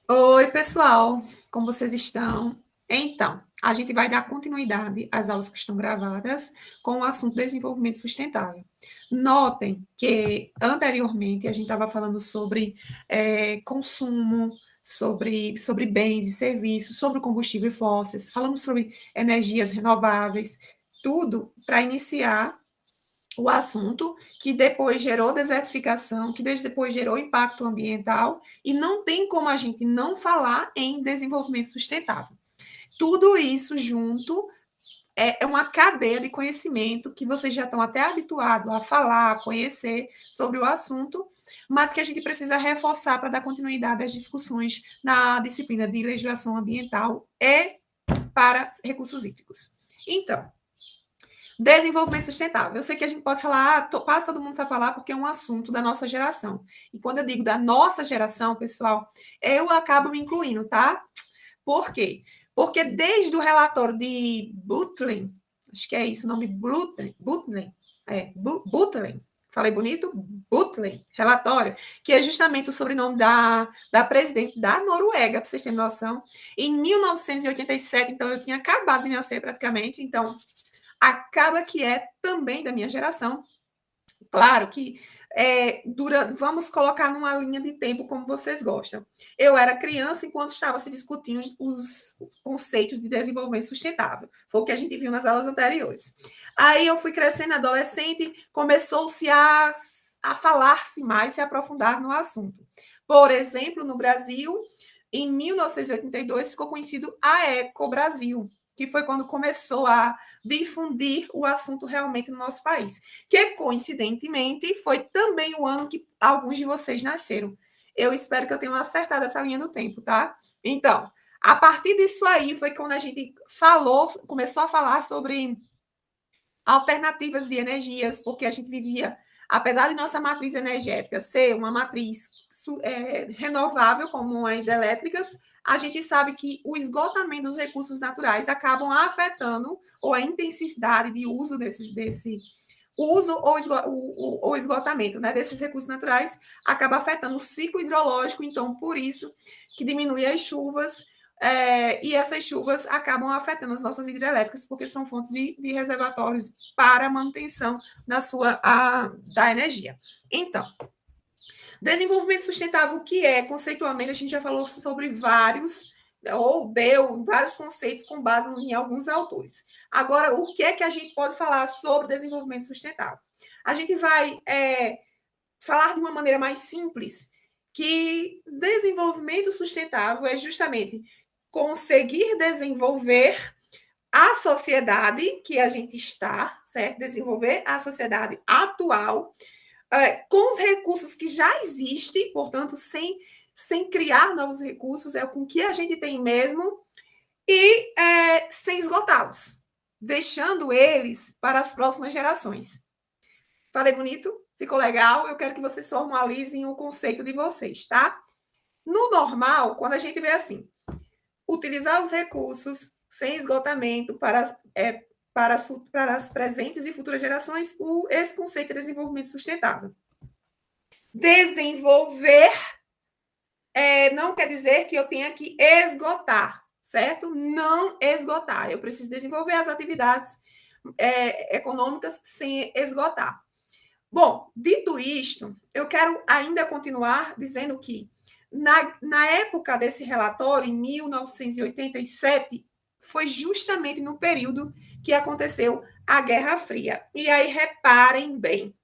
Oi, pessoal, como vocês estão? Então, a gente vai dar continuidade às aulas que estão gravadas com o assunto desenvolvimento sustentável. Notem que anteriormente a gente estava falando sobre consumo, sobre bens e serviços, sobre combustível fósseis, falamos sobre energias renováveis, tudo para iniciar o assunto, que depois gerou desertificação, que depois gerou impacto ambiental, e não tem como a gente não falar em desenvolvimento sustentável. Tudo isso junto é uma cadeia de conhecimento que vocês já estão até habituados a falar, a conhecer sobre o assunto, mas que a gente precisa reforçar para dar continuidade às discussões na disciplina de legislação ambiental e para recursos hídricos. Então, desenvolvimento sustentável. Eu sei que a gente pode falar, quase todo mundo sabe falar, porque é um assunto da nossa geração. E quando eu digo da nossa geração, pessoal, eu acabo me incluindo, tá? Por quê? Porque desde o relatório de Butlen, acho que é isso o nome, Butlen, falei bonito? Butlen, relatório, que é justamente o sobrenome da presidente da Noruega, para vocês terem noção, em 1987, então eu tinha acabado de nascer praticamente, então acaba que é também da minha geração. Claro que vamos colocar numa linha de tempo como vocês gostam. Eu era criança enquanto estava se discutindo os conceitos de desenvolvimento sustentável. Foi o que a gente viu nas aulas anteriores. Aí eu fui crescendo, adolescente, começou-se a falar-se mais, se aprofundar no assunto. Por exemplo, no Brasil, em 1982, ficou conhecido a Eco Brasil, que foi quando começou a difundir o assunto realmente no nosso país, que coincidentemente foi também o ano que alguns de vocês nasceram. Eu espero que eu tenha acertado essa linha do tempo, tá? Então, a partir disso aí foi quando a gente começou a falar sobre alternativas de energias, porque a gente vivia, apesar de nossa matriz energética ser uma matriz renovável, como as hidrelétricas, a gente sabe que o esgotamento dos recursos naturais acabam afetando ou a intensidade de uso desse uso ou esgotamento, né, desses recursos naturais acaba afetando o ciclo hidrológico, então por isso que diminui as chuvas, e essas chuvas acabam afetando as nossas hidrelétricas, porque são fontes de reservatórios para a manutenção da energia. Então, desenvolvimento sustentável, o que é? Conceitualmente, a gente já falou sobre vários, ou deu vários conceitos com base em alguns autores. Agora, o que é que a gente pode falar sobre desenvolvimento sustentável? A gente vai falar de uma maneira mais simples, que desenvolvimento sustentável é justamente conseguir desenvolver a sociedade que a gente está, certo? Desenvolver a sociedade atual com os recursos que já existem, portanto, sem criar novos recursos, é com o que a gente tem mesmo, e sem esgotá-los, deixando eles para as próximas gerações. Falei bonito? Ficou legal? Eu quero que vocês formalizem o conceito de vocês, tá? No normal, quando a gente vê assim, utilizar os recursos sem esgotamento para as presentes e futuras gerações, esse conceito de desenvolvimento sustentável. Desenvolver não quer dizer que eu tenha que esgotar, certo? Não esgotar. Eu preciso desenvolver as atividades econômicas sem esgotar. Bom, dito isto, eu quero ainda continuar dizendo que, na época desse relatório, em 1987, foi justamente no período que aconteceu a Guerra Fria. E aí, reparem bem.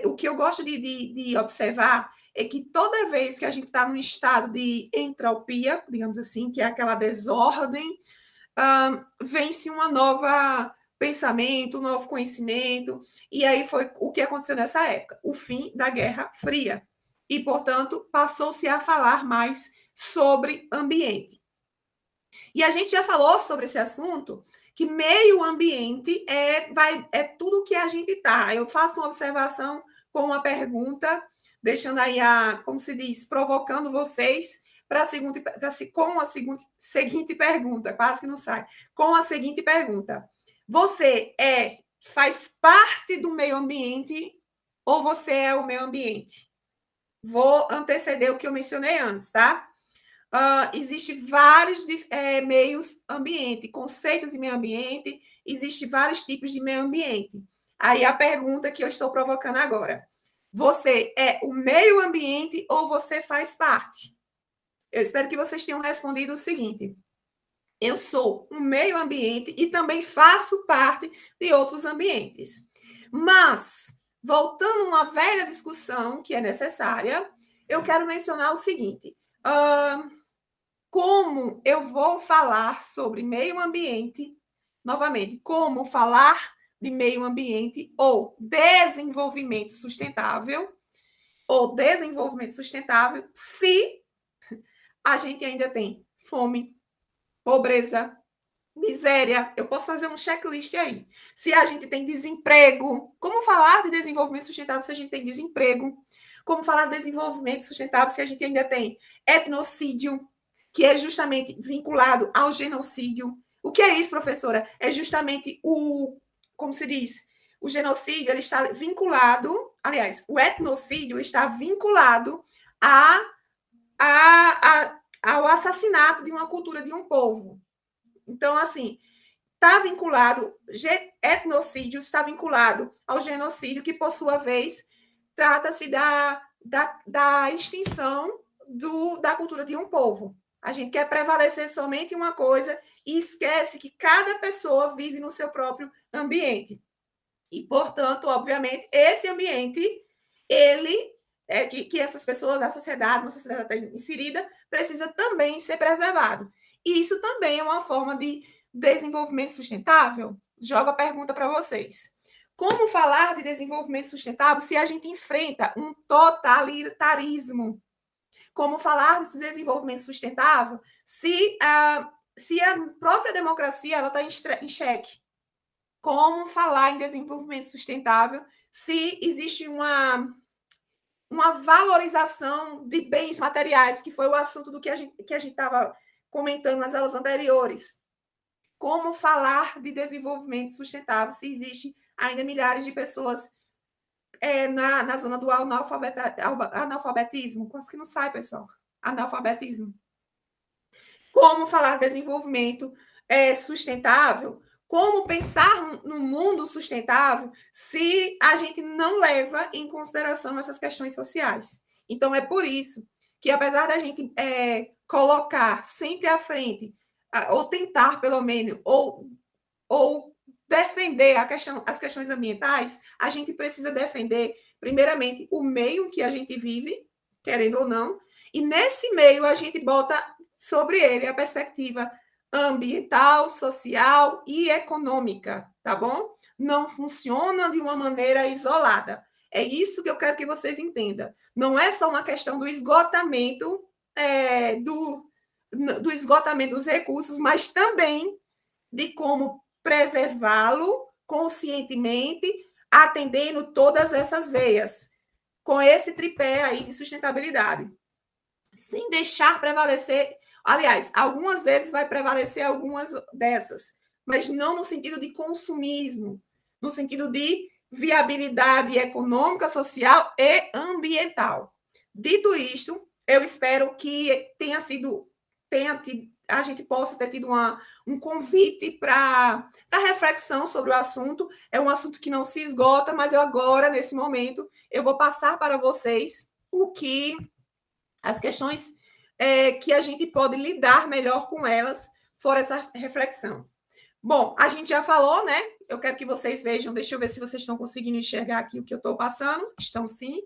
O que eu gosto de observar é que toda vez que a gente está num estado de entropia, digamos assim, que é aquela desordem, vence uma nova pensamento, um novo conhecimento, e aí foi o que aconteceu nessa época, o fim da Guerra Fria. E, portanto, passou-se a falar mais sobre ambiente. E a gente já falou sobre esse assunto, que meio ambiente é tudo que a gente está. Eu faço uma observação com uma pergunta, deixando aí como se diz, provocando vocês com a seguinte pergunta, quase que não sai, com a seguinte pergunta: você faz parte do meio ambiente ou você é o meio ambiente? Vou anteceder o que eu mencionei antes, tá? Existem vários meios ambiente, conceitos de meio ambiente, existem vários tipos de meio ambiente. Aí a pergunta que eu estou provocando agora: você é o meio ambiente ou você faz parte? Eu espero que vocês tenham respondido o seguinte: eu sou um meio ambiente e também faço parte de outros ambientes. Mas, voltando a uma velha discussão que é necessária, eu quero mencionar o seguinte: como eu vou falar sobre meio ambiente, novamente, como falar de meio ambiente ou desenvolvimento sustentável, se a gente ainda tem fome, pobreza, miséria. Eu posso fazer um checklist aí. Se a gente tem desemprego, como falar de desenvolvimento sustentável se a gente tem desemprego? Como falar de desenvolvimento sustentável se a gente ainda tem etnocídio, que é justamente vinculado ao genocídio? O que é isso, professora? É justamente como se diz, o genocídio ele está vinculado, aliás, o etnocídio está vinculado a, ao assassinato de uma cultura de um povo. Então, assim, está vinculado, etnocídio está vinculado ao genocídio, que, por sua vez, trata-se da extinção da cultura de um povo. A gente quer prevalecer somente uma coisa e esquece que cada pessoa vive no seu próprio ambiente. E, portanto, obviamente, esse ambiente, ele que essas pessoas, a sociedade, uma sociedade inserida, precisa também ser preservado. E isso também é uma forma de desenvolvimento sustentável? Jogo a pergunta para vocês. Como falar de desenvolvimento sustentável se a gente enfrenta um totalitarismo? Como falar de desenvolvimento sustentável se a própria democracia está em xeque? Como falar em desenvolvimento sustentável se existe uma valorização de bens materiais, que foi o assunto do que a gente estava comentando nas aulas anteriores? Como falar de desenvolvimento sustentável se existe ainda milhares de pessoas na zona do analfabetismo? Quase que não sai, pessoal. Analfabetismo. Como falar de desenvolvimento sustentável? Como pensar no mundo sustentável se a gente não leva em consideração essas questões sociais? Então, é por isso que, apesar da gente colocar sempre à frente, ou tentar, pelo menos, ou defender as questões ambientais, a gente precisa defender, primeiramente, o meio que a gente vive, querendo ou não, e nesse meio a gente bota sobre ele a perspectiva ambiental, social e econômica, tá bom? Não funciona de uma maneira isolada. É isso que eu quero que vocês entendam. Não é só uma questão do esgotamento do esgotamento dos recursos, mas também de como preservá-lo conscientemente, atendendo todas essas veias, com esse tripé aí de sustentabilidade, sem deixar prevalecer. Aliás, algumas vezes vai prevalecer algumas dessas, mas não no sentido de consumismo, no sentido de viabilidade econômica, social e ambiental. Dito isto, eu espero que a gente possa ter tido um convite para reflexão sobre o assunto. É um assunto que não se esgota, mas eu agora, nesse momento, eu vou passar para vocês as questões que a gente pode lidar melhor com elas, fora essa reflexão. Bom, a gente já falou, né? Eu quero que vocês vejam, deixa eu ver se vocês estão conseguindo enxergar aqui o que eu estou passando. Estão sim.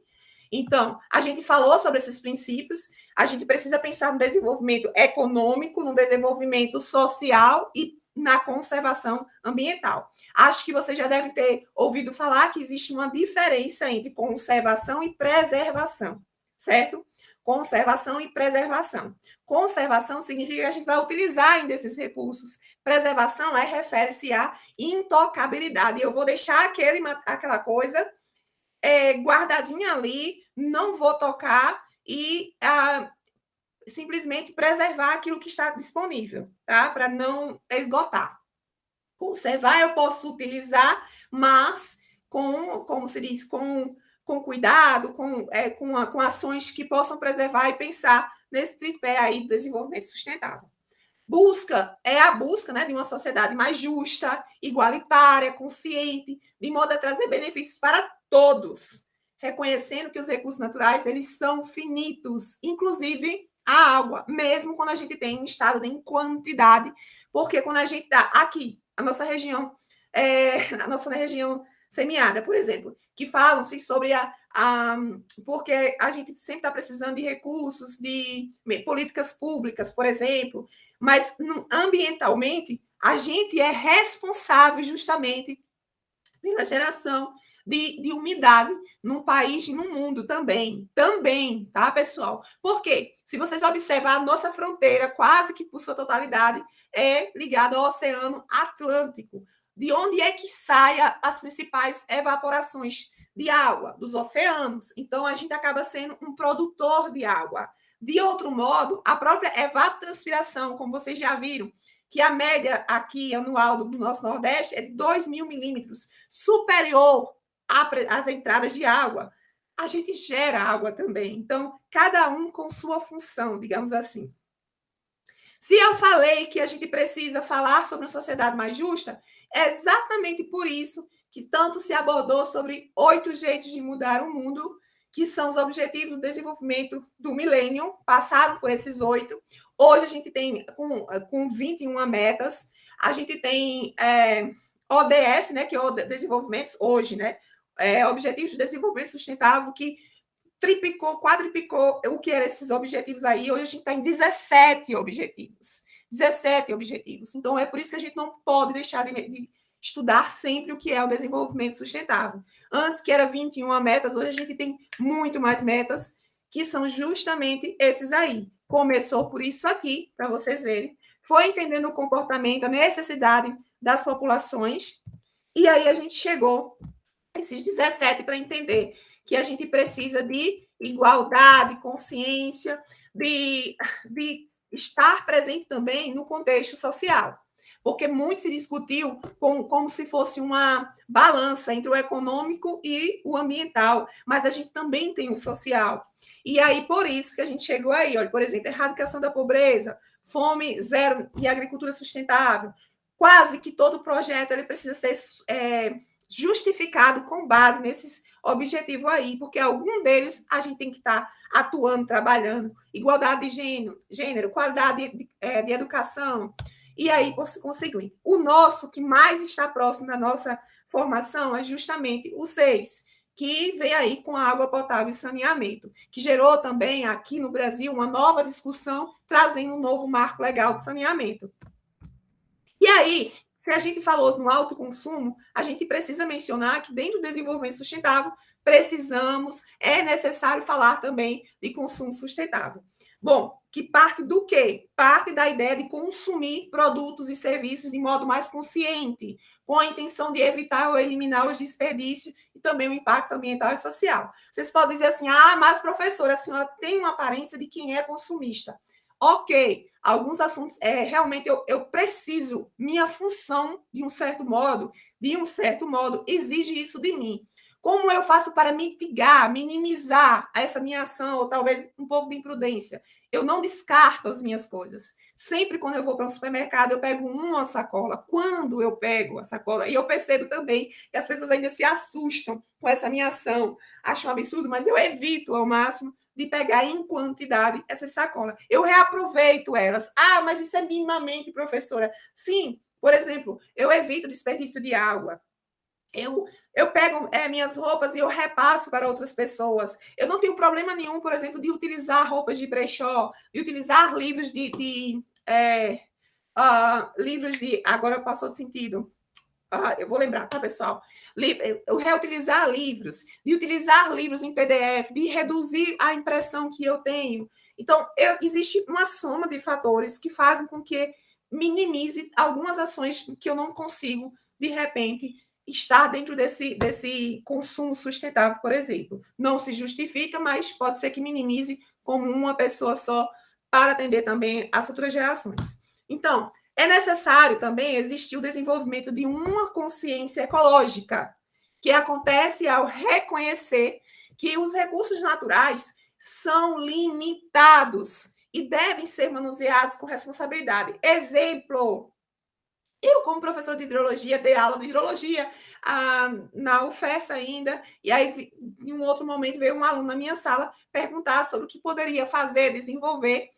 Então, a gente falou sobre esses princípios, a gente precisa pensar no desenvolvimento econômico, no desenvolvimento social e na conservação ambiental. Acho que você já deve ter ouvido falar que existe uma diferença entre conservação e preservação, certo? Conservação e preservação. Conservação significa que a gente vai utilizar ainda esses recursos. Preservação refere-se à intocabilidade. Eu vou deixar aquela coisa guardadinha ali, não vou tocar e simplesmente preservar aquilo que está disponível, tá? Para não esgotar. Conservar eu posso utilizar, mas como se diz, com com cuidado, com ações que possam preservar e pensar nesse tripé aí do desenvolvimento sustentável. A busca, né, de uma sociedade mais justa, igualitária, consciente, de modo a trazer benefícios para todos, reconhecendo que os recursos naturais eles são finitos, inclusive a água, mesmo quando a gente tem um estado de quantidade, porque quando a gente está aqui, a nossa região semiárida, por exemplo, que falam-se sobre porque a gente sempre está precisando de recursos, de políticas públicas, por exemplo, mas ambientalmente a gente é responsável justamente pela geração de umidade num país e no mundo também, tá, pessoal? Porque, se vocês observar, a nossa fronteira, quase que por sua totalidade, é ligada ao Oceano Atlântico, de onde é que saem as principais evaporações de água? Dos oceanos. Então, a gente acaba sendo um produtor de água. De outro modo, a própria evapotranspiração, como vocês já viram, que a média aqui anual do nosso Nordeste é de 2.000 milímetros, superior às entradas de água. A gente gera água também. Então, cada um com sua função, digamos assim. Se eu falei que a gente precisa falar sobre uma sociedade mais justa, é exatamente por isso que tanto se abordou sobre 8 jeitos de mudar o mundo, que são os objetivos do desenvolvimento do milênio, passaram por esses 8. Hoje a gente tem com 21 metas, a gente tem ODS, né, que é o desenvolvimento hoje, né, Objetivos de Desenvolvimento Sustentável, que triplicou, quadriplicou o que eram esses objetivos aí. Hoje a gente está em 17 objetivos. 17 objetivos. Então, é por isso que a gente não pode deixar de estudar sempre o que é o desenvolvimento sustentável. Antes, que era 21 metas, hoje a gente tem muito mais metas, que são justamente esses aí. Começou por isso aqui, para vocês verem. Foi entendendo o comportamento, a necessidade das populações, e aí a gente chegou a esses 17 para entender que a gente precisa de igualdade, consciência, de estar presente também no contexto social. Porque muito se discutiu como se fosse uma balança entre o econômico e o ambiental, mas a gente também tem o social. E aí, por isso que a gente chegou aí, olha, por exemplo, erradicação da pobreza, fome zero e agricultura sustentável. Quase que todo projeto ele precisa ser justificado com base nesses objetivos aí, porque algum deles a gente tem que estar atuando, trabalhando. Igualdade de gênero, qualidade de educação. E aí, por conseguinte, o nosso que mais está próximo da nossa formação é justamente o 6, que vem aí com a água potável e saneamento, que gerou também aqui no Brasil uma nova discussão, trazendo um novo marco legal de saneamento. E aí, se a gente falou no alto consumo, a gente precisa mencionar que dentro do desenvolvimento sustentável, é necessário falar também de consumo sustentável. Bom, que parte do quê? Parte da ideia de consumir produtos e serviços de modo mais consciente, com a intenção de evitar ou eliminar os desperdícios e também o impacto ambiental e social. Vocês podem dizer assim, mas professora, a senhora tem uma aparência de quem é consumista. Ok, alguns assuntos, realmente eu preciso, minha função, de um certo modo, exige isso de mim. Como eu faço para mitigar, minimizar essa minha ação, ou talvez um pouco de imprudência? Eu não descarto as minhas coisas. Sempre quando eu vou para um supermercado, eu pego uma sacola. Quando eu pego a sacola, e eu percebo também que as pessoas ainda se assustam com essa minha ação, acham um absurdo, mas eu evito ao máximo de pegar em quantidade essas sacolas. Eu reaproveito elas. Mas isso é minimamente, professora. Sim, por exemplo, eu evito desperdício de água. Eu pego minhas roupas e eu repasso para outras pessoas. Eu não tenho problema nenhum, por exemplo, de utilizar roupas de brechó, de utilizar livros livros de... Agora passou de sentido. Eu vou lembrar, tá, pessoal? Eu reutilizar livros, de utilizar livros em PDF, de reduzir a impressão que eu tenho. Então, existe uma soma de fatores que fazem com que minimize algumas ações que eu não consigo, de repente, estar dentro desse consumo sustentável, por exemplo. Não se justifica, mas pode ser que minimize como uma pessoa só para atender também as futuras gerações. Então, é necessário também existir o desenvolvimento de uma consciência ecológica, que acontece ao reconhecer que os recursos naturais são limitados e devem ser manuseados com responsabilidade. Exemplo, eu, como professor de hidrologia, dei aula de hidrologia na UFES ainda, e aí, em um outro momento, veio um aluno na minha sala perguntar sobre o que poderia fazer, desenvolver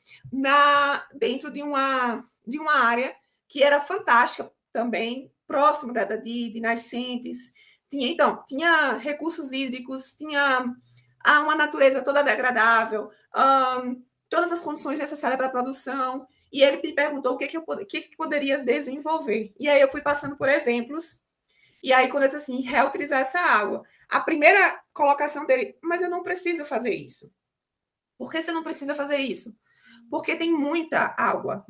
dentro de uma área que era fantástica também, próximo de nascentes. Tinha recursos hídricos, tinha uma natureza toda degradável, todas as condições necessárias para a produção. E ele me perguntou o que poderia desenvolver. E aí eu fui passando por exemplos. E aí, quando eu disse assim, reutilizar essa água, a primeira colocação dele, mas eu não preciso fazer isso. Por que você não precisa fazer isso? Porque tem muita água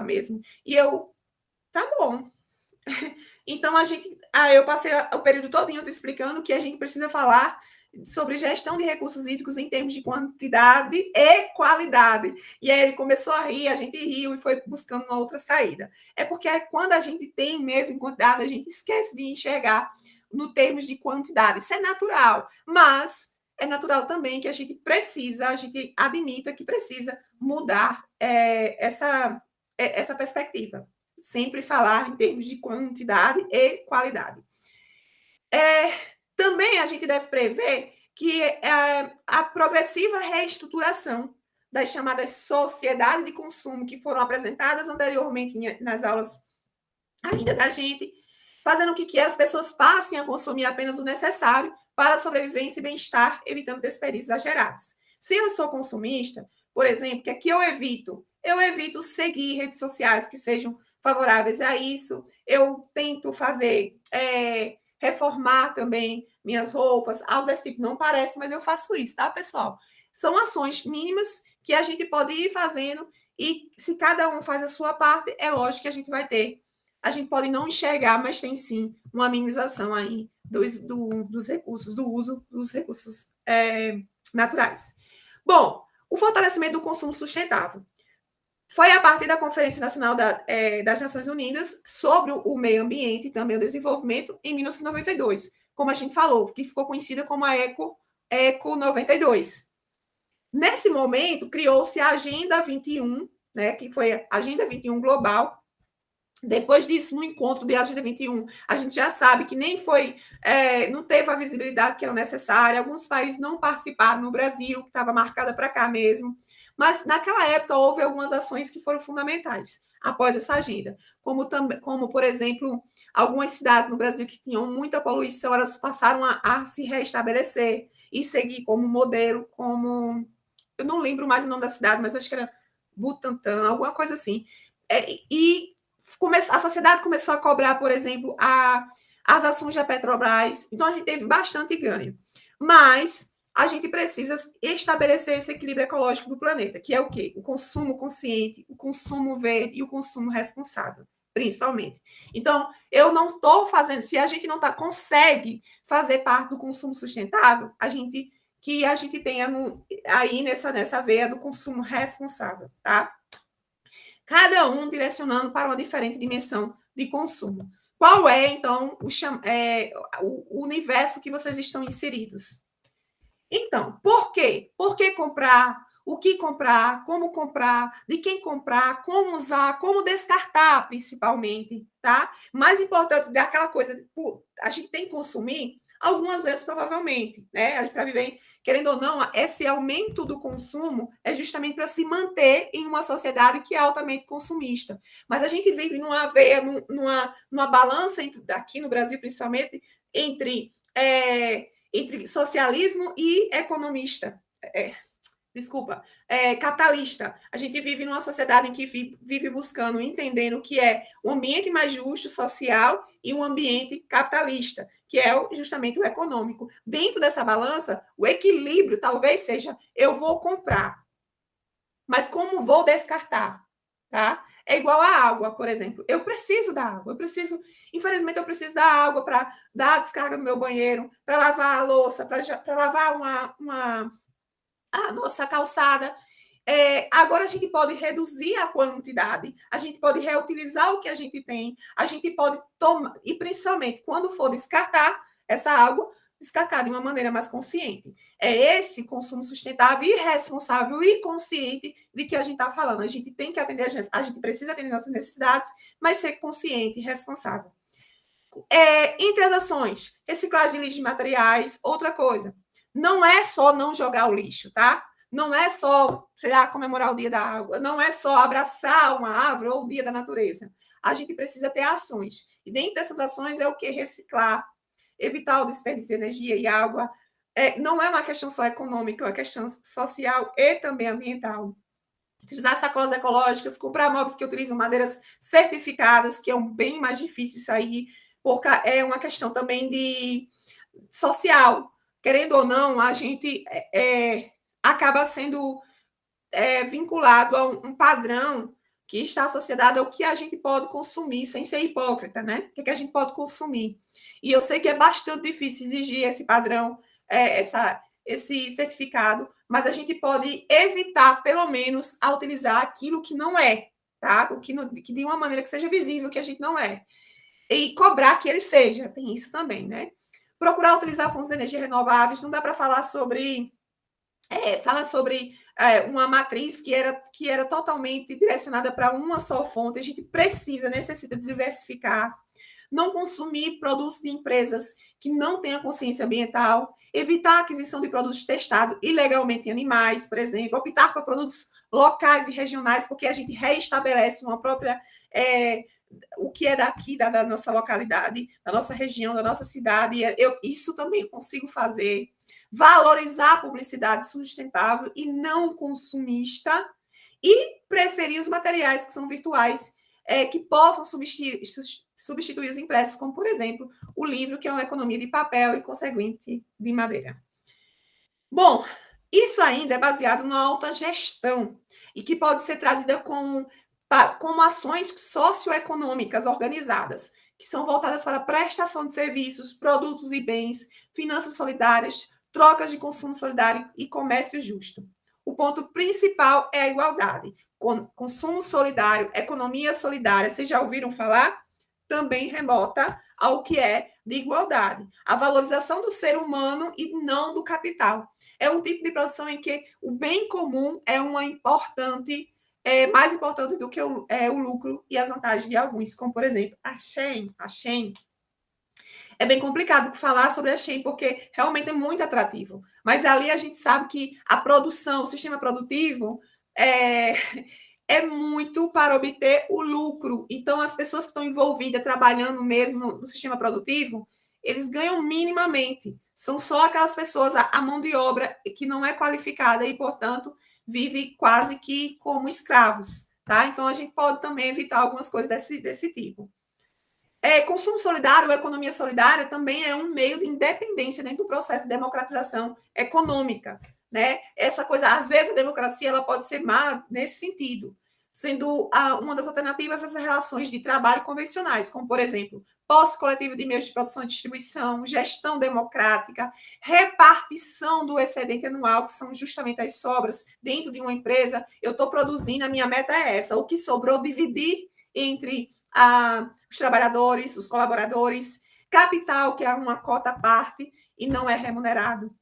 mesmo. E eu, tá bom. Então, eu passei o período todo explicando que a gente precisa falar sobre gestão de recursos hídricos em termos de quantidade e qualidade. E aí ele começou a rir, a gente riu e foi buscando uma outra saída. É porque quando a gente tem mesmo quantidade, a gente esquece de enxergar no termos de quantidade. Isso é natural, mas é natural também que a gente admita que precisa mudar essa perspectiva. Sempre falar em termos de quantidade e qualidade. Também a gente deve prever que a progressiva reestruturação das chamadas sociedades de consumo que foram apresentadas anteriormente nas aulas ainda da gente, fazendo com que as pessoas passem a consumir apenas o necessário para a sobrevivência e bem-estar, evitando desperdícios exagerados. Se eu sou consumista, por exemplo, o que é que eu evito? Eu evito seguir redes sociais que sejam favoráveis a isso, eu tento fazer reformar também minhas roupas, algo desse tipo. Não parece, mas eu faço isso, tá, pessoal? São ações mínimas que a gente pode ir fazendo e se cada um faz a sua parte, é lógico que a gente vai ter. A gente pode não enxergar, mas tem sim uma minimização aí dos recursos, do uso dos recursos naturais. Bom, o fortalecimento do consumo sustentável. Foi a partir da Conferência Nacional das Nações Unidas sobre o meio ambiente e também o desenvolvimento em 1992, como a gente falou, que ficou conhecida como a Eco 92. Nesse momento, criou-se a Agenda 21, né, que foi a Agenda 21 Global. Depois disso, no encontro de Agenda 21, a gente já sabe que nem foi, não teve a visibilidade que era necessária, alguns países não participaram, no Brasil, que estava marcada para cá mesmo. Mas, naquela época, houve algumas ações que foram fundamentais após essa agenda, como por exemplo, algumas cidades no Brasil que tinham muita poluição, elas passaram a se restabelecer e seguir como modelo, eu não lembro mais o nome da cidade, mas acho que era Butantã, alguma coisa assim. A sociedade começou a cobrar, por exemplo, as ações da Petrobras, então a gente teve bastante ganho. Mas a gente precisa estabelecer esse equilíbrio ecológico do planeta, que é o quê? O consumo consciente, o consumo verde e o consumo responsável, principalmente. Então, eu não estou fazendo, se a gente não consegue fazer parte do consumo sustentável, que a gente tenha aí nessa veia do consumo responsável, tá? Cada um direcionando para uma diferente dimensão de consumo. Qual é, então, o universo que vocês estão inseridos? Então, por quê? Por que comprar? O que comprar? Como comprar? De quem comprar? Como usar? Como descartar, principalmente, tá? Mais importante daquela coisa, a gente tem que consumir algumas vezes, provavelmente, né? Para viver, querendo ou não, esse aumento do consumo é justamente para se manter em uma sociedade que é altamente consumista. Mas a gente vive numa veia, numa balança, aqui no Brasil, principalmente, entre socialismo e economista. Capitalista. A gente vive numa sociedade em que vive buscando, entendendo o que é um ambiente mais justo, social, e um ambiente capitalista, que é justamente o econômico. Dentro dessa balança, o equilíbrio talvez seja: eu vou comprar, mas como vou descartar? Tá? É igual a água, por exemplo. Eu preciso da água, infelizmente, eu preciso da água para dar a descarga no meu banheiro, para lavar a louça, para lavar a nossa calçada. Agora a gente pode reduzir a quantidade, a gente pode reutilizar o que a gente tem, a gente pode tomar, e principalmente quando for descartar essa água, descartar de uma maneira mais consciente. É esse consumo sustentável e responsável e consciente de que a gente está falando. A gente tem que atender, a gente precisa atender nossas necessidades, mas ser consciente e responsável. Entre as ações, reciclagem de lixo de materiais, outra coisa. Não é só não jogar o lixo, tá? Não é só, sei lá, comemorar o Dia da Água, não é só abraçar uma árvore ou o Dia da Natureza. A gente precisa ter ações. E dentro dessas ações é o que? Reciclar, evitar o desperdício de energia e água. Não é uma questão só econômica, é uma questão social e também ambiental. Utilizar sacolas ecológicas, comprar móveis que utilizam madeiras certificadas, que é um bem mais difícil isso aí, porque é uma questão também de social. Querendo ou não, a gente acaba sendo vinculado a um padrão que está associado ao que a gente pode consumir, sem ser hipócrita, né? O que a gente pode consumir. E eu sei que é bastante difícil exigir esse padrão, esse certificado, mas a gente pode evitar, pelo menos, a utilizar aquilo que não é, tá? Que de uma maneira que seja visível que a gente não é. E cobrar que ele seja, tem isso também, né? Procurar utilizar fontes de energia renováveis, não dá para falar sobre uma matriz que era totalmente direcionada para uma só fonte. A gente necessita diversificar, não consumir produtos de empresas que não tenham consciência ambiental, evitar a aquisição de produtos testados ilegalmente em animais, por exemplo, optar por produtos locais e regionais, porque a gente reestabelece uma própria o que é daqui, da nossa localidade, da nossa região, da nossa cidade. Isso também consigo fazer. Valorizar a publicidade sustentável e não consumista e preferir os materiais que são virtuais, que possam substituir os impressos, como, por exemplo, o livro, que é uma economia de papel e, consequente, de madeira. Bom, isso ainda é baseado na alta gestão e que pode ser trazida como ações socioeconômicas organizadas, que são voltadas para a prestação de serviços, produtos e bens, finanças solidárias, trocas de consumo solidário e comércio justo. O ponto principal é a igualdade. Consumo solidário, economia solidária, vocês já ouviram falar? Também remota ao que é de igualdade. A valorização do ser humano e não do capital. É um tipo de produção em que o bem comum é mais importante do que o lucro e as vantagens de alguns, como, por exemplo, a Shein. É bem complicado falar sobre a Shein, porque realmente é muito atrativo. Mas ali a gente sabe que a produção, o sistema produtivo, é muito para obter o lucro. Então, as pessoas que estão envolvidas, trabalhando mesmo no sistema produtivo, eles ganham minimamente. São só aquelas pessoas, a mão de obra que não é qualificada e, portanto, vive quase que como escravos. Tá? Então, a gente pode também evitar algumas coisas desse tipo. Consumo solidário, economia solidária, também é um meio de independência dentro do processo de democratização econômica. Né? Essa coisa, às vezes, a democracia ela pode ser má nesse sentido, sendo uma das alternativas as relações de trabalho convencionais, como, por exemplo, posse coletiva de meios de produção e distribuição, gestão democrática, repartição do excedente anual, que são justamente as sobras dentro de uma empresa. Eu estou produzindo, a minha meta é essa, o que sobrou, dividir entre os trabalhadores, os colaboradores, capital, que é uma cota à parte e não é remunerado.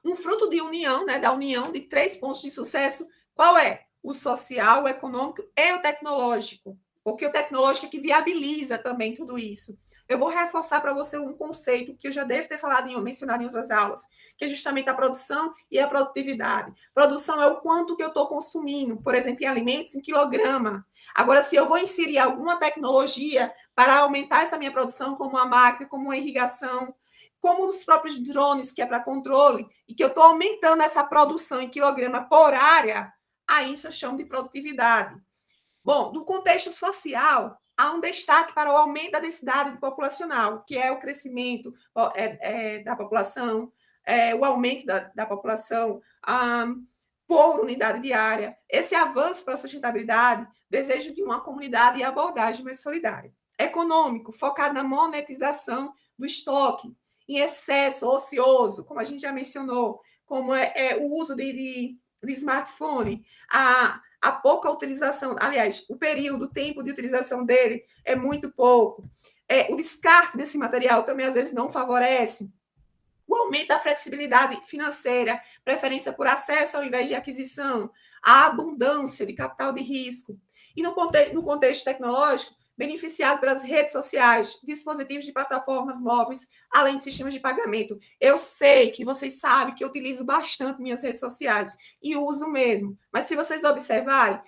Um fruto de união, né, da união de 3 pontos de sucesso, qual é? O social, o econômico e o tecnológico, porque o tecnológico é que viabiliza também tudo isso. Eu vou reforçar para você um conceito que eu já devo ter mencionado em outras aulas, que é justamente a produção e a produtividade. Produção é o quanto que eu estou consumindo, por exemplo, em alimentos, em quilograma. Agora, se eu vou inserir alguma tecnologia para aumentar essa minha produção, como a máquina, como a irrigação, como os próprios drones, que é para controle, e que eu estou aumentando essa produção em quilograma por área, aí isso eu chamo de produtividade. Bom, no contexto social, há um destaque para o aumento da densidade populacional, que é o crescimento da população, o aumento da população por unidade diária. Esse avanço para a sustentabilidade, desejo de uma comunidade e abordagem mais solidária. Econômico, focado na monetização do estoque, em excesso ocioso, como a gente já mencionou, como o uso de smartphone, a pouca utilização, aliás, o tempo de utilização dele é muito pouco. O descarte desse material também, às vezes, não favorece. O aumento da flexibilidade financeira, preferência por acesso ao invés de aquisição, a abundância de capital de risco. E no contexto tecnológico, beneficiado pelas redes sociais, dispositivos de plataformas móveis, além de sistemas de pagamento. Eu sei que vocês sabem que eu utilizo bastante minhas redes sociais e uso mesmo, mas se vocês observarem,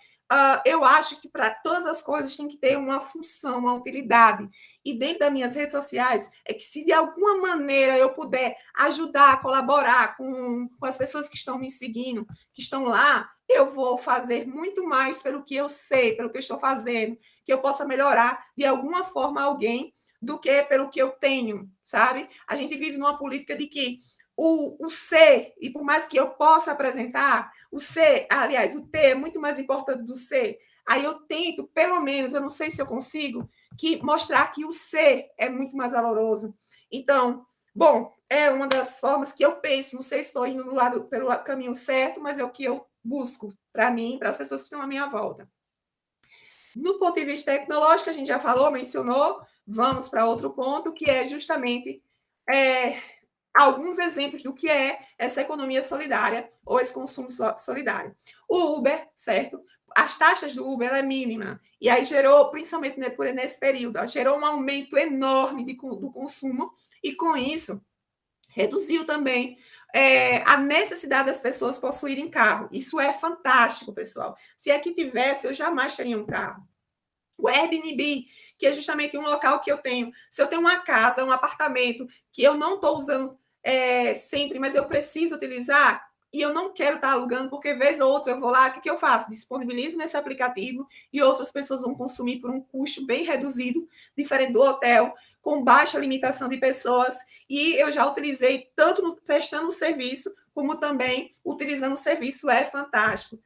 eu acho que para todas as coisas tem que ter uma função, uma utilidade. E dentro das minhas redes sociais, é que se de alguma maneira eu puder ajudar, colaborar com as pessoas que estão me seguindo, que estão lá, eu vou fazer muito mais pelo que eu sei, pelo que eu estou fazendo, que eu possa melhorar de alguma forma alguém do que pelo que eu tenho, sabe? A gente vive numa política de que o ser, e por mais que eu possa apresentar, o ser, aliás, o ter é muito mais importante do ser. Aí eu tento, pelo menos, eu não sei se eu consigo, que mostrar que o ser é muito mais valoroso. Então, bom, é uma das formas que eu penso, não sei se estou indo pelo caminho certo, mas é o que eu busco para mim, para as pessoas que estão à minha volta. No ponto de vista tecnológico, a gente já falou, mencionou, vamos para outro ponto, que é justamente alguns exemplos do que é essa economia solidária ou esse consumo solidário. O Uber, certo? As taxas do Uber é mínima. E aí gerou, principalmente nesse período, gerou um aumento enorme do consumo e, com isso, reduziu também a necessidade das pessoas possuírem carro. Isso é fantástico, pessoal. Se aqui tivesse, eu jamais teria um carro. O Airbnb, que é justamente um local que eu tenho. Se eu tenho uma casa, um apartamento, que eu não estou usando sempre, mas eu preciso utilizar, e eu não quero estar alugando, porque vez ou outra eu vou lá, o que eu faço? Disponibilizo nesse aplicativo e outras pessoas vão consumir por um custo bem reduzido, diferente do hotel, com baixa limitação de pessoas, e eu já utilizei tanto prestando o serviço, como também utilizando o serviço, é fantástico.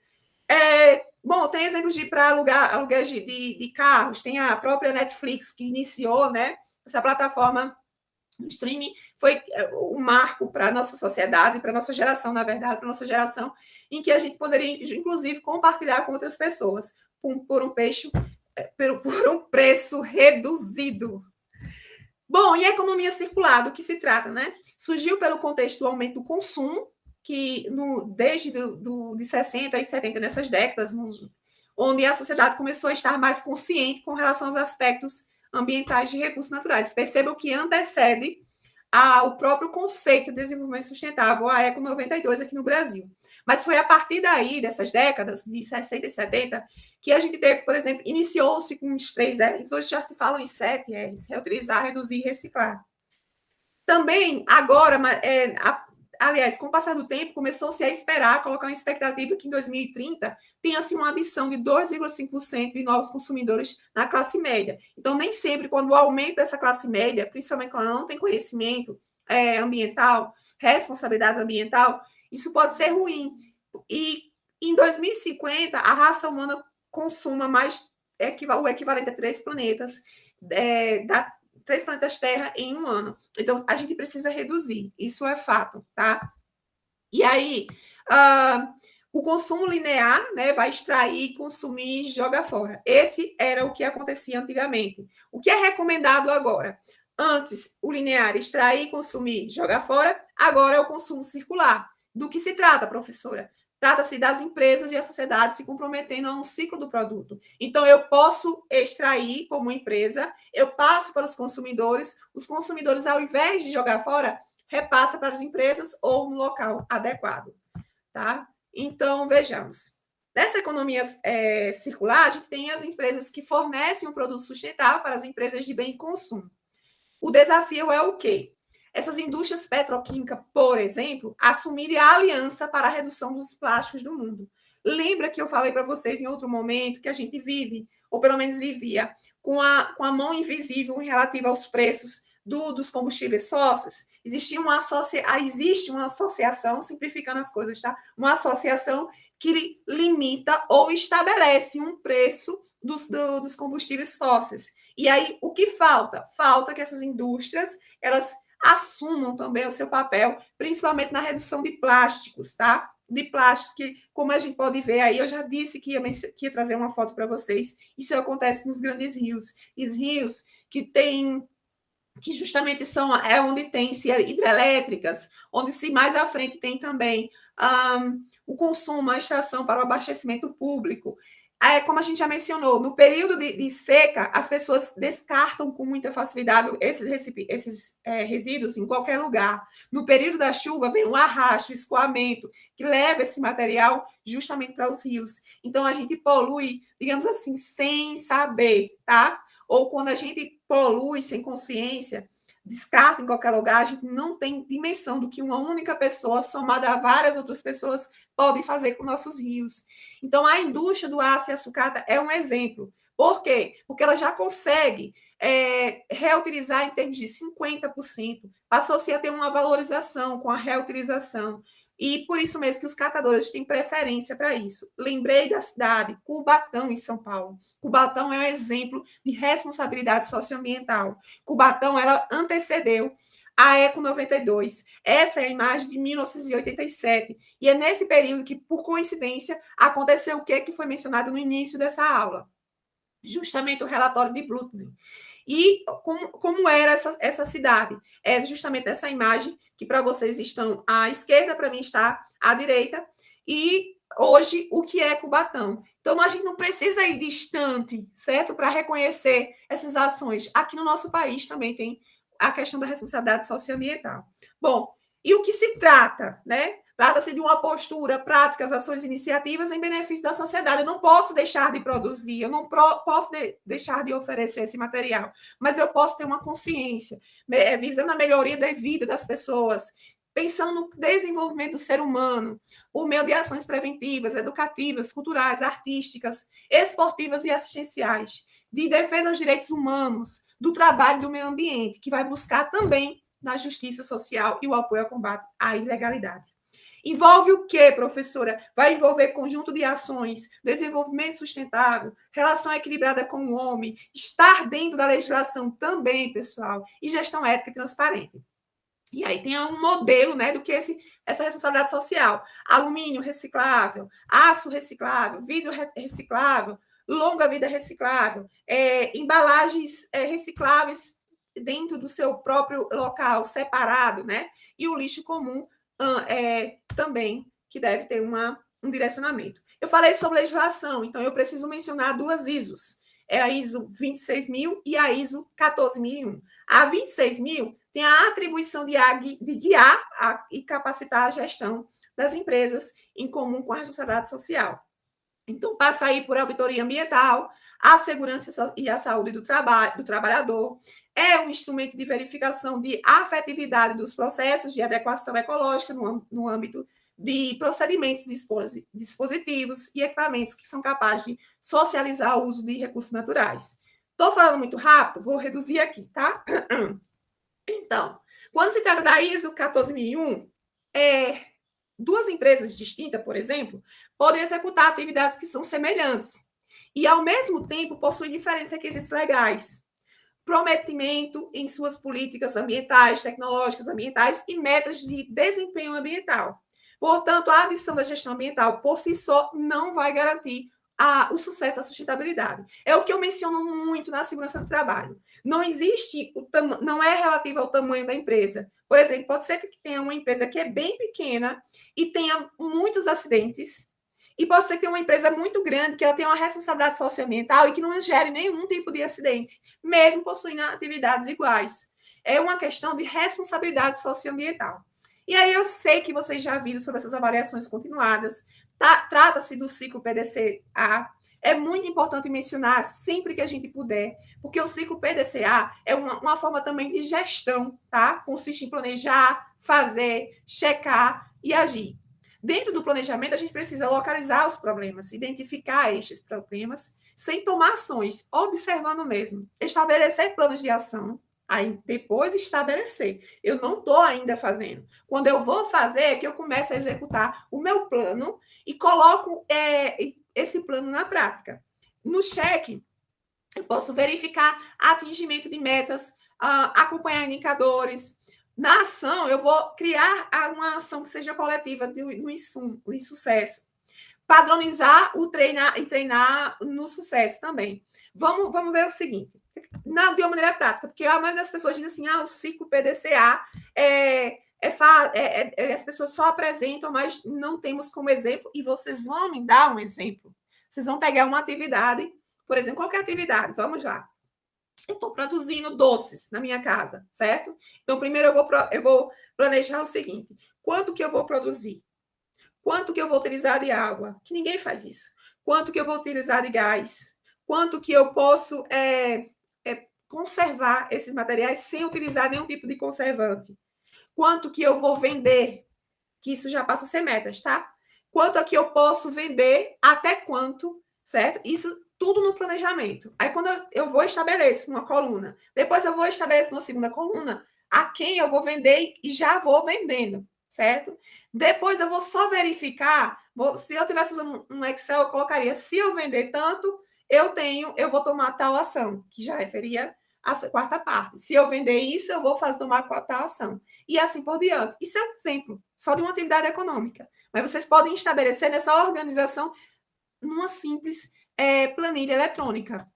Bom, tem exemplos para aluguel de carros, tem a própria Netflix que iniciou, né? Essa plataforma do streaming foi um marco para a nossa sociedade, para a nossa geração, na verdade, para a nossa geração, em que a gente poderia, inclusive, compartilhar com outras pessoas por um preço reduzido. Bom, e a economia circular, do que se trata, né? Surgiu pelo contexto do aumento do consumo, que desde de 60 e 70, nessas décadas, onde a sociedade começou a estar mais consciente com relação aos aspectos ambientais de recursos naturais. Percebam que antecede o próprio conceito de desenvolvimento sustentável, a ECO 92, aqui no Brasil. Mas foi a partir daí, dessas décadas, de 60 e 70, que a gente teve, por exemplo, iniciou-se com os 3 R's, hoje já se falam em 7 R's, reutilizar, reduzir e reciclar. Também, agora, aliás, com o passar do tempo, começou-se a esperar, colocar uma expectativa que em 2030 tenha-se uma adição de 2,5% de novos consumidores na classe média. Então, nem sempre, quando o aumento dessa classe média, principalmente quando ela não tem conhecimento ambiental, responsabilidade ambiental, isso pode ser ruim. E em 2050, a raça humana consuma o equivalente a 3 planetas, 3 planetas Terra em um ano. Então, a gente precisa reduzir. Isso é fato, tá? E aí, o consumo linear, né, vai extrair, consumir e jogar fora. Esse era o que acontecia antigamente. O que é recomendado agora? Antes, o linear, extrair, consumir, jogar fora. Agora é o consumo circular. Do que se trata, professora? Trata-se das empresas e a sociedade se comprometendo a um ciclo do produto. Então, eu posso extrair como empresa, eu passo para os consumidores, ao invés de jogar fora, repassa para as empresas ou no local adequado. Tá? Então, vejamos. Nessa economia circular, a gente tem as empresas que fornecem um produto sustentável para as empresas de bem e consumo. O desafio é o quê? Essas indústrias petroquímicas, por exemplo, assumirem a aliança para a redução dos plásticos do mundo. Lembra que eu falei para vocês em outro momento que a gente vive, ou pelo menos vivia, com a mão invisível relativa aos preços dos combustíveis fósseis? Existe uma associação, simplificando as coisas, tá? Uma associação que limita ou estabelece um preço dos combustíveis fósseis. E aí, o que falta? Falta que essas indústrias, elas assumam também o seu papel, principalmente na redução de plásticos, tá? De plásticos que, como a gente pode ver aí, eu já disse que ia trazer uma foto para vocês, isso acontece nos grandes rios. Os rios que justamente é onde tem hidrelétricas, onde se mais à frente tem também o consumo, a extração para o abastecimento público. Como a gente já mencionou, no período de seca, as pessoas descartam com muita facilidade esses resíduos em qualquer lugar. No período da chuva, vem um arrasto, escoamento, que leva esse material justamente para os rios. Então, a gente polui, digamos assim, sem saber, tá? Ou quando a gente polui sem consciência, descarta em qualquer lugar, a gente não tem dimensão do que uma única pessoa, somada a várias outras pessoas, podem fazer com nossos rios. Então, a indústria do aço e a sucata é um exemplo. Por quê? Porque ela já consegue reutilizar em termos de 50%, passou-se a ter uma valorização com a reutilização. E por isso mesmo que os catadores têm preferência para isso. Lembrei da cidade, Cubatão, em São Paulo. Cubatão é um exemplo de responsabilidade socioambiental. Cubatão, ela antecedeu a Eco 92. Essa é a imagem de 1987. E é nesse período que, por coincidência, aconteceu o que foi mencionado no início dessa aula. Justamente o relatório de Blutner. E como era essa cidade? É justamente essa imagem que para vocês estão à esquerda, para mim está à direita. E hoje, o que é Cubatão? Então, a gente não precisa ir distante, certo? Para reconhecer essas ações. Aqui no nosso país também tem a questão da responsabilidade socioambiental. Bom, e o que se trata, né? Trata-se de uma postura, práticas, ações, iniciativas em benefício da sociedade. Eu não posso deixar de produzir, eu não posso deixar de oferecer esse material, mas eu posso ter uma consciência, visando a melhoria da vida das pessoas, pensando no desenvolvimento do ser humano, por meio de ações preventivas, educativas, culturais, artísticas, esportivas e assistenciais, de defesa aos direitos humanos, do trabalho e do meio ambiente, que vai buscar também na justiça social e o apoio ao combate à ilegalidade. Envolve o quê, professora? Vai envolver conjunto de ações, desenvolvimento sustentável, relação equilibrada com o homem, estar dentro da legislação também, pessoal, e gestão ética e transparente. E aí tem um modelo, né, do que essa responsabilidade social. Alumínio reciclável, aço reciclável, vidro reciclável, longa vida reciclável, embalagens recicláveis dentro do seu próprio local, separado, né? E o lixo comum também, que deve ter um direcionamento. Eu falei sobre legislação, então eu preciso mencionar duas ISOs. É a ISO 26000 e a ISO 14001. A 26000 tem a atribuição de guiar e capacitar a gestão das empresas em comum com a responsabilidade social. Então, passa aí por auditoria ambiental, a segurança e a saúde do trabalhador, é um instrumento de verificação de afetividade dos processos de adequação ecológica no âmbito de procedimentos dispositivos e equipamentos que são capazes de socializar o uso de recursos naturais. Estou falando muito rápido, vou reduzir aqui, tá? Então, quando se trata da ISO 14001, duas empresas distintas, por exemplo, podem executar atividades que são semelhantes e, ao mesmo tempo, possuem diferentes requisitos legais. Prometimento em suas políticas ambientais, tecnológicas ambientais e metas de desempenho ambiental. Portanto, a adição da gestão ambiental por si só não vai garantir o sucesso da sustentabilidade. É o que eu menciono muito na segurança do trabalho. Não existe, não é relativo ao tamanho da empresa. Por exemplo, pode ser que tenha uma empresa que é bem pequena e tenha muitos acidentes, e pode ser que tenha uma empresa muito grande que ela tenha uma responsabilidade socioambiental e que não gere nenhum tipo de acidente, mesmo possuindo atividades iguais. É uma questão de responsabilidade socioambiental. E aí eu sei que vocês já viram sobre essas avaliações continuadas. Trata-se do ciclo PDCA. É muito importante mencionar sempre que a gente puder, porque o ciclo PDCA é uma forma também de gestão, tá? Consiste em planejar, fazer, checar e agir. Dentro do planejamento, a gente precisa localizar os problemas, identificar estes problemas, sem tomar ações, observando mesmo, estabelecer planos de ação, aí depois estabelecer. Eu não estou ainda fazendo. Quando eu vou fazer, é que eu começo a executar o meu plano e coloco esse plano na prática. No cheque, eu posso verificar atingimento de metas, acompanhar indicadores. Na ação, eu vou criar uma ação que seja coletiva no insucesso. Padronizar e treinar no sucesso também. Vamos ver o seguinte. de uma maneira prática, porque a maioria das pessoas diz assim, o ciclo PDCA as pessoas só apresentam, mas não temos como exemplo, e vocês vão me dar um exemplo. Vocês vão pegar uma atividade, por exemplo, qualquer atividade, vamos lá. Eu estou produzindo doces na minha casa, certo? Então, primeiro eu vou planejar o seguinte: quanto que eu vou produzir? Quanto que eu vou utilizar de água? Que ninguém faz isso. Quanto que eu vou utilizar de gás? Quanto que eu posso conservar esses materiais sem utilizar nenhum tipo de conservante? Quanto que eu vou vender? Que isso já passa a ser metas, tá? Quanto é que eu posso vender, até quanto, certo? Isso tudo no planejamento. Aí, quando eu vou estabelecer uma coluna, depois eu vou estabelecer uma segunda coluna, a quem eu vou vender e já vou vendendo, certo? Depois eu vou só verificar, se eu tivesse usando um Excel, eu colocaria, se eu vender tanto, eu vou tomar tal ação, que já referia a quarta parte. Se eu vender isso, eu vou fazer uma tal ação. E assim por diante. Isso é um exemplo, só de uma atividade econômica. Mas vocês podem estabelecer nessa organização numa simples planilha eletrônica.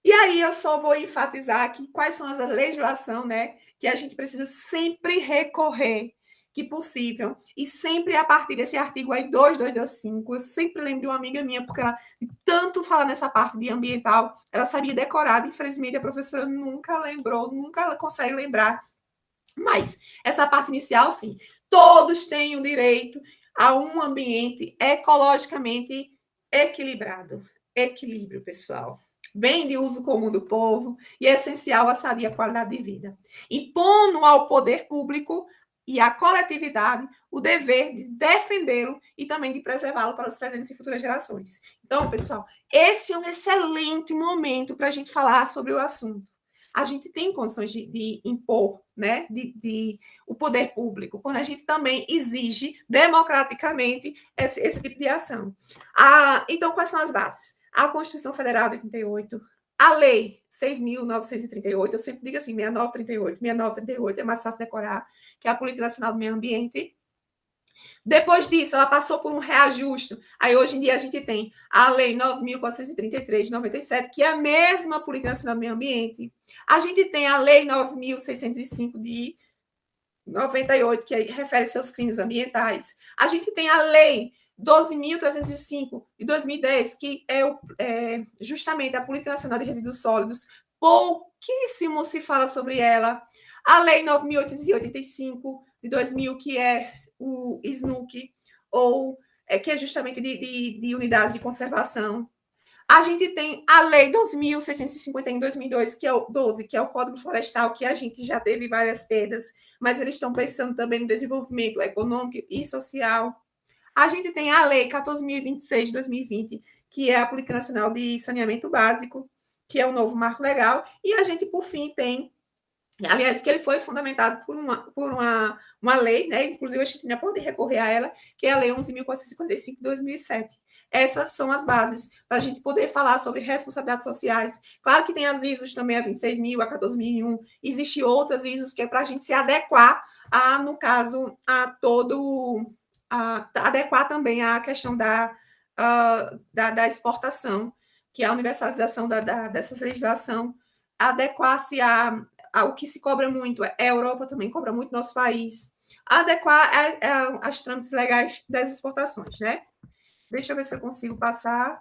E aí eu só vou enfatizar aqui quais são as legislações, né, que a gente precisa sempre recorrer, que possível, e sempre a partir desse artigo aí 2225, eu sempre lembro de uma amiga minha, porque ela, de tanto falar nessa parte de ambiental, ela sabia decorado, infelizmente a professora nunca lembrou, nunca consegue lembrar, mas essa parte inicial, sim, todos têm o direito a um ambiente ecologicamente equilibrado. Equilíbrio, pessoal. Bem de uso comum do povo e é essencial à sadia qualidade de vida. Impondo ao poder público e à coletividade o dever de defendê-lo e também de preservá-lo para as presentes e futuras gerações. Então, pessoal, esse é um excelente momento para a gente falar sobre o assunto. A gente tem condições de impor, né, o poder público, quando a gente também exige democraticamente esse tipo de ação. Então, quais são as bases? A Constituição Federal de 88, a Lei 6.938, eu sempre digo assim, 6938, 6938 é mais fácil decorar, que é a Política Nacional do Meio Ambiente. Depois disso, ela passou por um reajuste. Aí, hoje em dia, a gente tem a Lei 9.433 de 97, que é a mesma Política Nacional do Meio Ambiente. A gente tem a Lei 9.605 de 98, que refere-se aos crimes ambientais. A gente tem a Lei 12.305 de 2010, que é justamente a Política Nacional de Resíduos Sólidos. Pouquíssimo se fala sobre ela. A Lei 9.885 de 2000, que é o SNUC, que é justamente de unidades de conservação. A gente tem a Lei 12.651 de 2002, que é o 12, que é o Código Florestal, que a gente já teve várias perdas, mas eles estão pensando também no desenvolvimento econômico e social. A gente tem a Lei 14.026 de 2020, que é a Política Nacional de Saneamento Básico, que é o novo marco legal. E a gente, por fim, tem, aliás, que ele foi fundamentado por uma lei, né? Inclusive a gente ainda pode recorrer a ela, que é a Lei 11.455 de 2007. Essas são as bases para a gente poder falar sobre responsabilidades sociais. Claro que tem as ISOs também, a 26.000, a 14.001, existem outras ISOs que é para a gente se adequar no caso, adequar também a questão da exportação, que é a universalização dessa legislação, adequar-se ao que se cobra muito, a Europa também cobra muito nosso país, adequar as trâmites legais das exportações, né? Deixa eu ver se eu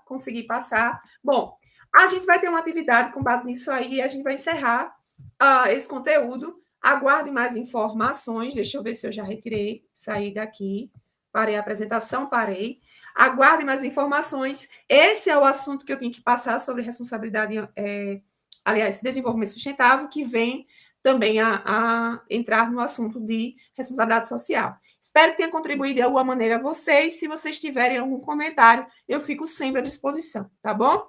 conseguir passar. Bom, a gente vai ter uma atividade com base nisso aí, e a gente vai encerrar esse conteúdo. Aguarde mais informações. Deixa eu ver se eu já retirei, saí daqui. Parei a apresentação, parei. Aguarde mais informações. Esse é o assunto que eu tenho que passar sobre responsabilidade, aliás, desenvolvimento sustentável, que vem também a entrar no assunto de responsabilidade social. Espero que tenha contribuído de alguma maneira a vocês. Se vocês tiverem algum comentário, eu fico sempre à disposição, tá bom?